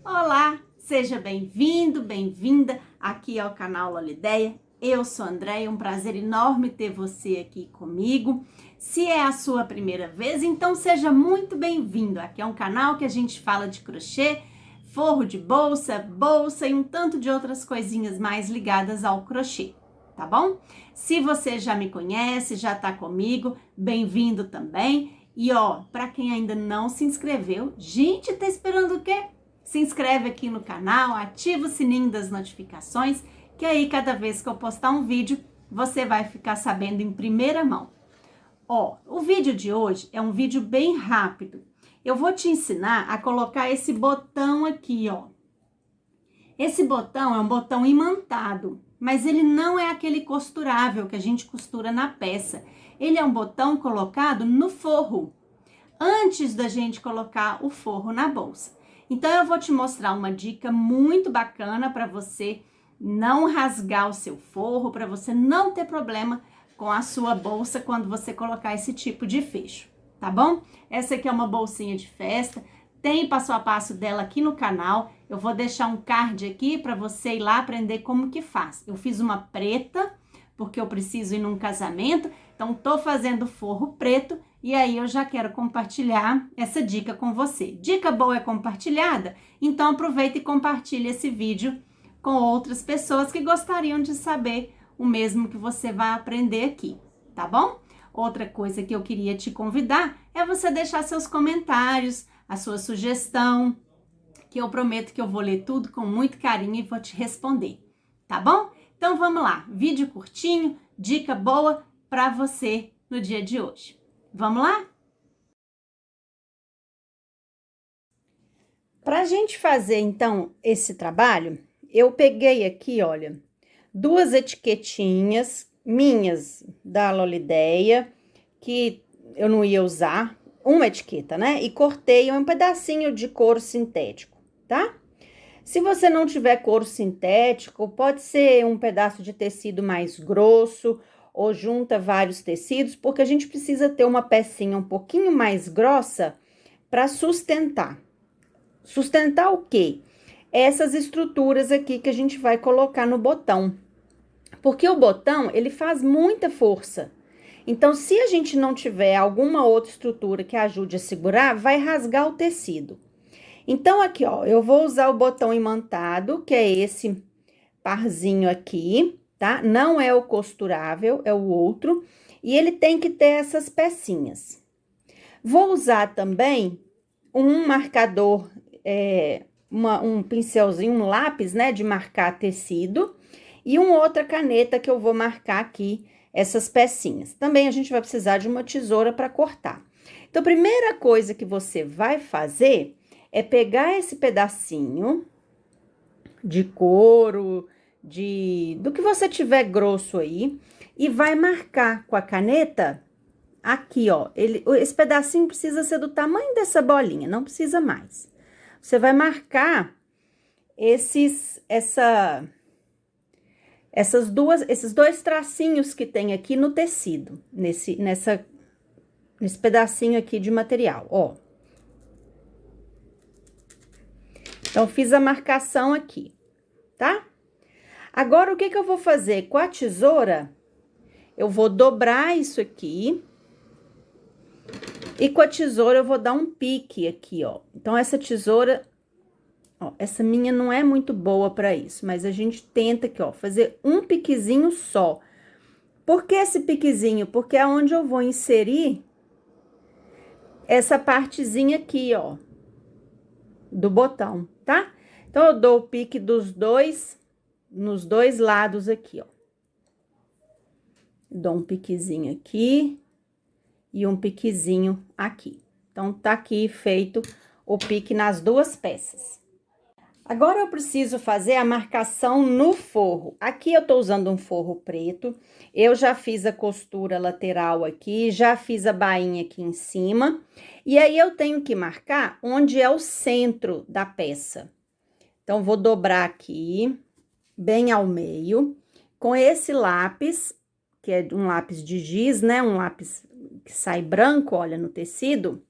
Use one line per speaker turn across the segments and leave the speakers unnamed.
Olá, seja bem-vindo, bem-vinda aqui ao canal Lolideia. Eu sou a Andréia, um prazer enorme ter você aqui comigo. Se é a sua primeira vez, então seja muito bem-vindo. Aqui é um canal que a gente fala de crochê, forro de bolsa e um tanto de outras coisinhas mais ligadas ao crochê, tá bom? Se você já me conhece, já tá comigo, bem-vindo também. E ó, para quem ainda não se inscreveu, gente, tá esperando o quê? Se inscreve aqui no canal, ativa o sininho das notificações, que aí cada vez que eu postar um vídeo, você vai ficar sabendo em primeira mão. Ó, o vídeo de hoje é um vídeo bem rápido. Eu vou te ensinar a colocar esse botão aqui, ó. Esse botão é um botão imantado, mas ele não é aquele costurável que a gente costura na peça. Ele é um botão colocado no forro, antes da gente colocar o forro na bolsa. Então, eu vou te mostrar uma dica muito bacana para você não rasgar o seu forro, para você não ter problema com a sua bolsa quando você colocar esse tipo de fecho, tá bom? Essa aqui é uma bolsinha de festa, tem passo a passo dela aqui no canal. Eu vou deixar um card aqui para você ir lá aprender como que faz. Eu fiz uma preta, porque eu preciso ir num casamento, então tô fazendo forro preto. E aí eu já quero compartilhar essa dica com você. Dica boa é compartilhada? Então aproveita e compartilha esse vídeo com outras pessoas que gostariam de saber o mesmo que você vai aprender aqui, tá bom? Outra coisa que eu queria te convidar é você deixar seus comentários, a sua sugestão, que eu prometo que eu vou ler tudo com muito carinho e vou te responder, tá bom? Então vamos lá, vídeo curtinho, dica boa para você no dia de hoje. Vamos lá? Para a gente fazer, então, esse trabalho, eu peguei aqui, olha, duas etiquetinhas minhas da Lolideia, que eu não ia usar, uma etiqueta, né? E cortei um pedacinho de couro sintético, tá? Se você não tiver couro sintético, pode ser um pedaço de tecido mais grosso, ou junta vários tecidos, porque a gente precisa ter uma pecinha um pouquinho mais grossa para sustentar. Sustentar o quê? Essas estruturas aqui que a gente vai colocar no botão. Porque o botão, ele faz muita força. Então, se a gente não tiver alguma outra estrutura que ajude a segurar, vai rasgar o tecido. Então, aqui, ó, eu vou usar o botão imantado, que é esse parzinho aqui, tá? Não é o costurável, é o outro. E ele tem que ter essas pecinhas. Vou usar também um marcador, um pincelzinho, um lápis, né, de marcar tecido. E uma outra caneta que eu vou marcar aqui essas pecinhas. Também a gente vai precisar de uma tesoura para cortar. Então, a primeira coisa que você vai fazer é pegar esse pedacinho de couro, do que você tiver grosso aí, e vai marcar com a caneta aqui, ó. Esse pedacinho precisa ser do tamanho dessa bolinha, não precisa mais. Você vai marcar esses dois tracinhos que tem aqui no tecido, nesse pedacinho aqui de material, ó. Então, fiz a marcação aqui, tá? Agora, o que que eu vou fazer? Com a tesoura, eu vou dobrar isso aqui. E com a tesoura, eu vou dar um pique aqui, ó. Então, essa tesoura, ó, essa minha não é muito boa pra isso, mas a gente tenta aqui, ó, fazer um piquezinho só. Por que esse piquezinho? Porque é onde eu vou inserir essa partezinha aqui, ó, do botão, tá? Então, eu dou o pique nos dois lados aqui, ó. Dou um piquezinho aqui e um piquezinho aqui. Então, tá aqui feito o pique nas duas peças. Agora, eu preciso fazer a marcação no forro. Aqui, eu tô usando um forro preto. Eu já fiz a costura lateral aqui, já fiz a bainha aqui em cima. E aí, eu tenho que marcar onde é o centro da peça. Então, vou dobrar aqui, bem ao meio, com esse lápis, que é um lápis de giz, né? Um lápis que sai branco, olha, no tecido.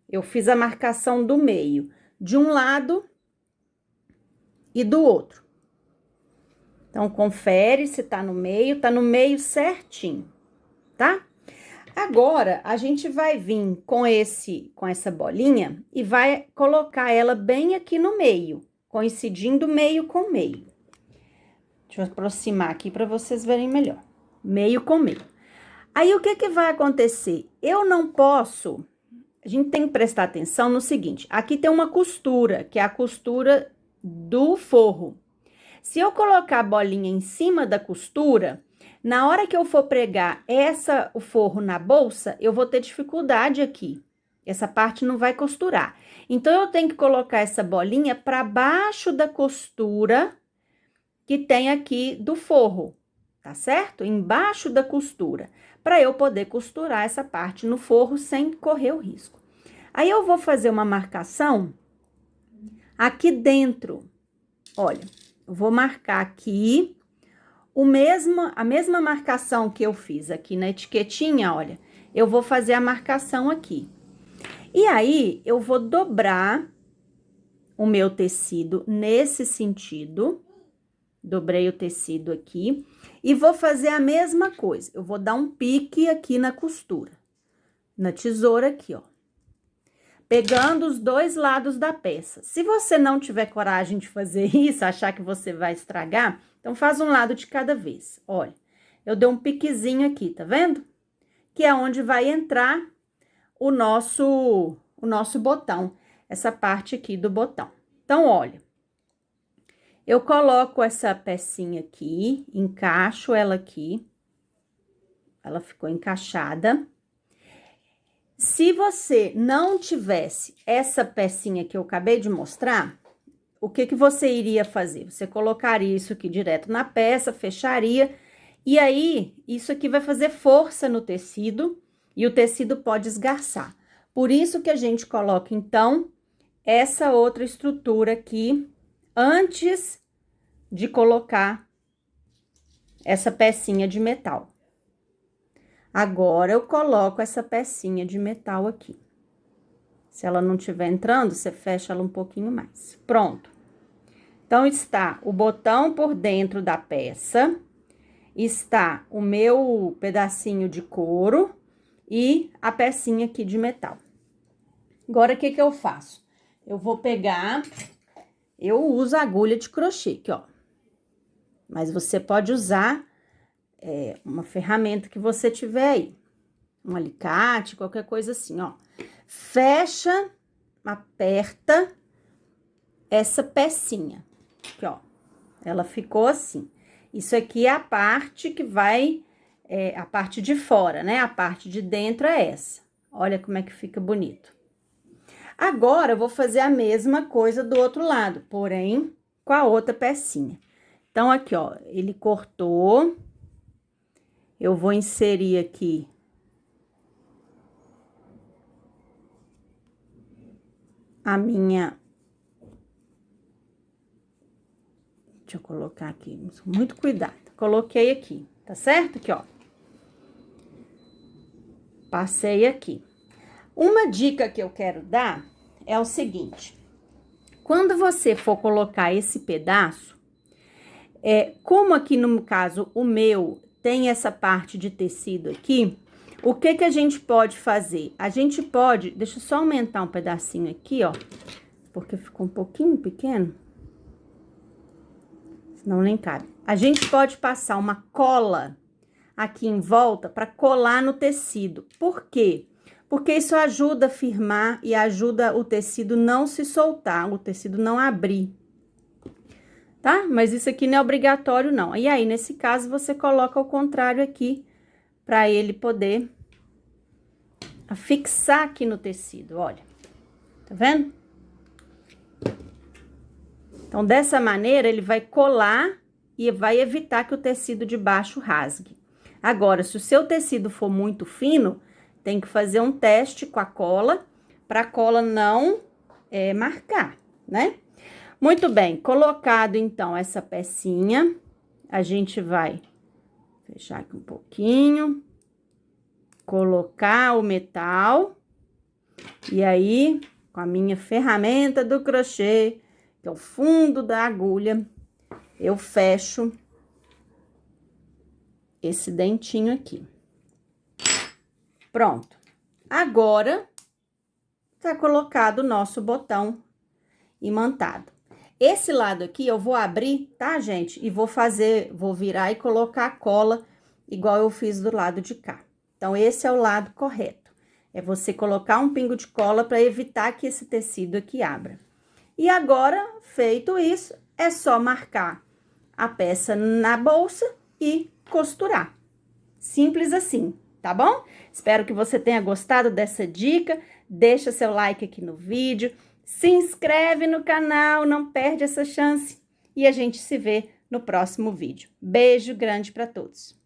Eu fiz a marcação do meio. De um lado e do outro. Então, confere se tá no meio certinho, tá? Agora, a gente vai vir com essa bolinha e vai colocar ela bem aqui no meio, coincidindo meio com meio. Deixa eu aproximar aqui para vocês verem melhor. Meio com meio. Aí, o que que vai acontecer? Eu não posso... A gente tem que prestar atenção no seguinte. Aqui tem uma costura, que é a costura do forro. Se eu colocar a bolinha em cima da costura, na hora que eu for pregar o forro na bolsa, eu vou ter dificuldade aqui. Essa parte não vai costurar. Então, eu tenho que colocar essa bolinha para baixo da costura que tem aqui do forro, tá certo? Embaixo da costura, para eu poder costurar essa parte no forro sem correr o risco. Aí, eu vou fazer uma marcação aqui dentro. Olha, eu vou marcar aqui a mesma marcação que eu fiz aqui na etiquetinha, olha. Eu vou fazer a marcação aqui. E aí, eu vou dobrar o meu tecido nesse sentido. Dobrei o tecido aqui. E vou fazer a mesma coisa. Eu vou dar um pique aqui na costura. Na tesoura aqui, ó. Pegando os dois lados da peça. Se você não tiver coragem de fazer isso, achar que você vai estragar, então faz um lado de cada vez. Olha, eu dei um piquezinho aqui, tá vendo? Que é onde vai entrar o nosso botão, essa parte aqui do botão. Então, olha, eu coloco essa pecinha aqui, encaixo ela aqui, ela ficou encaixada. Se você não tivesse essa pecinha que eu acabei de mostrar, o que que você iria fazer? Você colocaria isso aqui direto na peça, fecharia, e aí isso aqui vai fazer força no tecido e o tecido pode esgarçar. Por isso que a gente coloca, então, essa outra estrutura aqui antes de colocar essa pecinha de metal. Agora, eu coloco essa pecinha de metal aqui. Se ela não estiver entrando, você fecha ela um pouquinho mais. Pronto. Então, está o botão por dentro da peça, está o meu pedacinho de couro e a pecinha aqui de metal. Agora, o que que eu faço? Eu vou pegar, eu uso agulha de crochê aqui, ó. Mas você pode usar uma ferramenta que você tiver aí. Um alicate, qualquer coisa assim, ó. Fecha, aperta essa pecinha. Aqui, ó. Ela ficou assim. Isso aqui é a parte que vai, a parte de fora, né? A parte de dentro é essa. Olha como é que fica bonito. Agora, eu vou fazer a mesma coisa do outro lado, porém, com a outra pecinha. Então, aqui, ó, ele cortou. Eu vou inserir aqui a minha... Deixa eu colocar aqui, muito cuidado. Coloquei aqui, tá certo? Aqui, ó. Passei aqui. Uma dica que eu quero dar é o seguinte. Quando você for colocar esse pedaço, como aqui no caso o meu tem essa parte de tecido aqui, o que que a gente pode fazer? A gente pode, deixa eu só aumentar um pedacinho aqui, ó, porque ficou um pouquinho pequeno, senão nem cabe. A gente pode passar uma cola aqui em volta para colar no tecido. Por quê? Porque isso ajuda a firmar e ajuda o tecido não se soltar, o tecido não abrir. Tá? Mas isso aqui não é obrigatório, não. E aí, nesse caso, você coloca ao contrário aqui, para ele poder fixar aqui no tecido, olha. Tá vendo? Então, dessa maneira, ele vai colar e vai evitar que o tecido de baixo rasgue. Agora, se o seu tecido for muito fino, tem que fazer um teste com a cola, para a cola não marcar, né? Muito bem, colocado então essa pecinha, a gente vai fechar aqui um pouquinho, colocar o metal, e aí, com a minha ferramenta do crochê, que é o fundo da agulha, eu fecho esse dentinho aqui. Pronto. Agora, tá colocado o nosso botão imantado. Esse lado aqui eu vou abrir, tá, gente? E vou virar e colocar a cola igual eu fiz do lado de cá. Então, esse é o lado correto. É você colocar um pingo de cola para evitar que esse tecido aqui abra. E agora, feito isso, é só marcar a peça na bolsa e costurar. Simples assim, tá bom? Espero que você tenha gostado dessa dica. Deixa seu like aqui no vídeo. Se inscreve no canal, não perde essa chance. E a gente se vê no próximo vídeo. Beijo grande para todos.